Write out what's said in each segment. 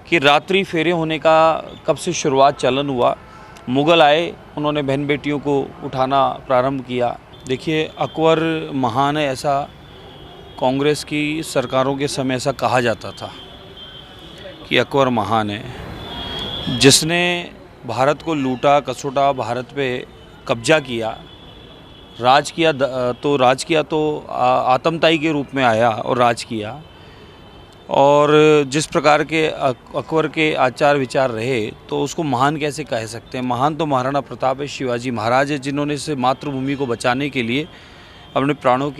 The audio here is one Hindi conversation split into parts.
कि रात्रि फेरे होने का कब से शुरुआत चलन हुआ। मुग़ल आए, उन्होंने बहन बेटियों को उठाना प्रारंभ किया। देखिए, अकबर महान है, ऐसा कांग्रेस की सरकारों के समय ऐसा कहा जाता था कि अकबर महान है, जिसने भारत को लूटा कसोटा, भारत पे कब्जा किया, राज किया तो आतंकताई के रूप में आया और राज किया। और जिस प्रकार के अकबर के आचार विचार रहे तो उसको महान कैसे कह सकते हैं। महान तो महाराणा प्रताप है, शिवाजी महाराज है, जिन्होंने इस मातृभूमि को बचाने के लिए अपने प्राणों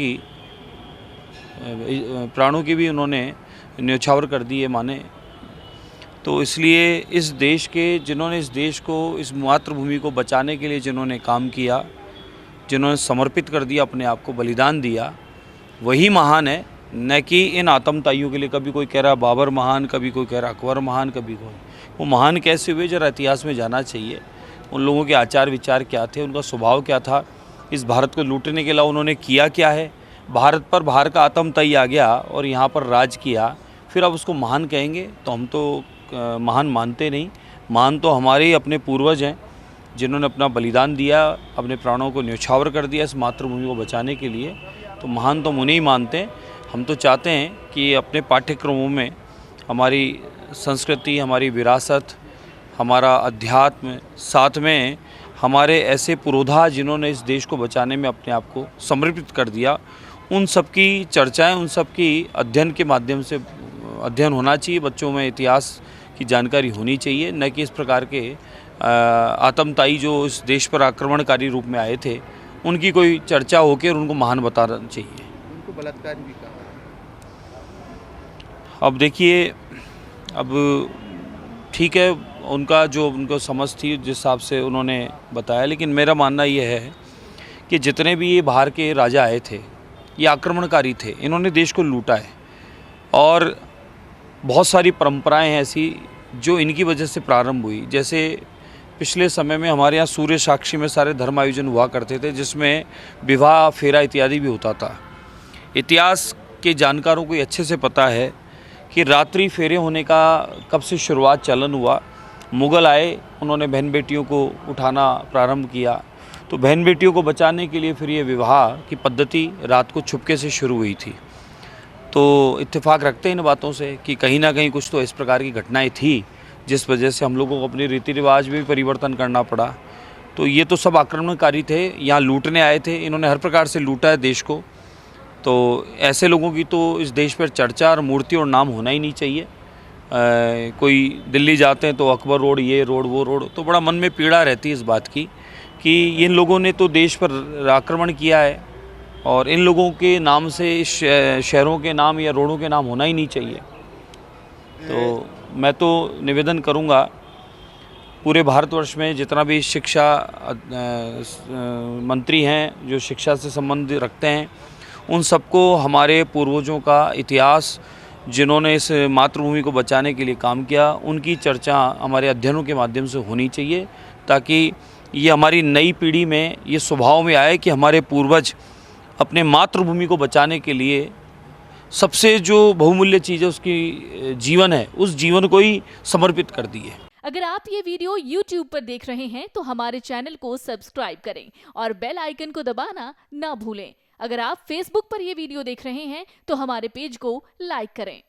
की भी उन्होंने न्यौछावर कर दिए माने। तो इसलिए इस देश को, इस मातृभूमि को बचाने के लिए जिन्होंने काम किया, जिन्होंने समर्पित कर दिया, अपने आप को बलिदान दिया, वही महान है, न कि इन आतंकताइयों के लिए। कभी कोई कह रहा बाबर महान, कभी कोई कह रहा अकबर महान, कभी कोई। वो महान कैसे हुए, जरा इतिहास में जाना चाहिए। उन लोगों के आचार विचार क्या थे, उनका स्वभाव क्या था, इस भारत को लूटने के अलावा उन्होंने किया क्या है। भारत पर बाहर का आतंकताई आ गया और यहाँ पर राज किया, फिर अब उसको महान कहेंगे तो हम तो महान मानते नहीं। महान तो हमारे ही अपने पूर्वज हैं, जिन्होंने अपना बलिदान दिया, अपने प्राणों को न्यौछावर कर दिया इस मातृभूमि को बचाने के लिए। तो महान तो हम उन्हें ही मानते हैं। हम तो चाहते हैं कि अपने पाठ्यक्रमों में हमारी संस्कृति, हमारी विरासत, हमारा अध्यात्म, साथ में हमारे ऐसे पुरोधा जिन्होंने इस देश को बचाने में अपने आप को समर्पित कर दिया, उन सब की चर्चाएँ, उन सब की अध्ययन के माध्यम से अध्ययन होना चाहिए। बच्चों में इतिहास की जानकारी होनी चाहिए, न कि इस प्रकार के आतंकताई जो इस देश पर आक्रमणकारी रूप में आए थे, उनकी कोई चर्चा होकर उनको महान बताना चाहिए। उनको बलात्कारी भी कहा। अब देखिए, अब ठीक है, उनको समझ थी, जिस हिसाब से उन्होंने बताया, लेकिन मेरा मानना ये है कि जितने भी ये बाहर के राजा आए थे, ये आक्रमणकारी थे, इन्होंने देश को लूटा है। और बहुत सारी परंपराएं हैं ऐसी जो इनकी वजह से प्रारंभ हुई। जैसे पिछले समय में हमारे यहाँ सूर्य साक्षी में सारे धर्म आयोजन हुआ करते थे, जिसमें विवाह, फेरा इत्यादि भी होता था। इतिहास के जानकारों को अच्छे से पता है कि रात्रि फेरे होने का कब से शुरुआत चलन हुआ। मुग़ल आए, उन्होंने बहन बेटियों को उठाना प्रारंभ किया, तो बहन बेटियों को बचाने के लिए फिर ये विवाह की पद्धति रात को छुपके से शुरू हुई थी। तो इत्तेफाक रखते हैं इन बातों से कि कहीं ना कहीं कुछ तो इस प्रकार की घटनाएं थी, जिस वजह से हम लोगों को अपने रीति रिवाज में भी परिवर्तन करना पड़ा। तो ये तो सब आक्रमणकारी थे, यहाँ लूटने आए थे, इन्होंने हर प्रकार से लूटा है देश को। तो ऐसे लोगों की तो इस देश पर चर्चा और मूर्ति और नाम होना ही नहीं चाहिए। कोई दिल्ली जाते हैं तो अकबर रोड, ये रोड, वो रोड, तो बड़ा मन में पीड़ा रहती है इस बात की कि इन लोगों ने तो देश पर आक्रमण किया है और इन लोगों के नाम से शहरों के नाम या रोडों के नाम होना ही नहीं चाहिए। तो मैं तो निवेदन करूंगा, पूरे भारतवर्ष में जितना भी शिक्षा मंत्री हैं, जो शिक्षा से संबंध रखते हैं, उन सबको हमारे पूर्वजों का इतिहास, जिन्होंने इस मातृभूमि को बचाने के लिए काम किया, उनकी चर्चा हमारे अध्ययनों के माध्यम से होनी चाहिए, ताकि ये हमारी नई पीढ़ी में ये स्वभाव में आए कि हमारे पूर्वज अपने मातृभूमि को बचाने के लिए सबसे जो बहुमूल्य चीज़ है, उसकी जीवन है, उस जीवन को ही समर्पित कर दिए। अगर आप ये वीडियो YouTube पर देख रहे हैं तो हमारे चैनल को सब्सक्राइब करें और बेल आइकन को दबाना ना भूलें। अगर आप Facebook पर ये वीडियो देख रहे हैं तो हमारे पेज को लाइक करें।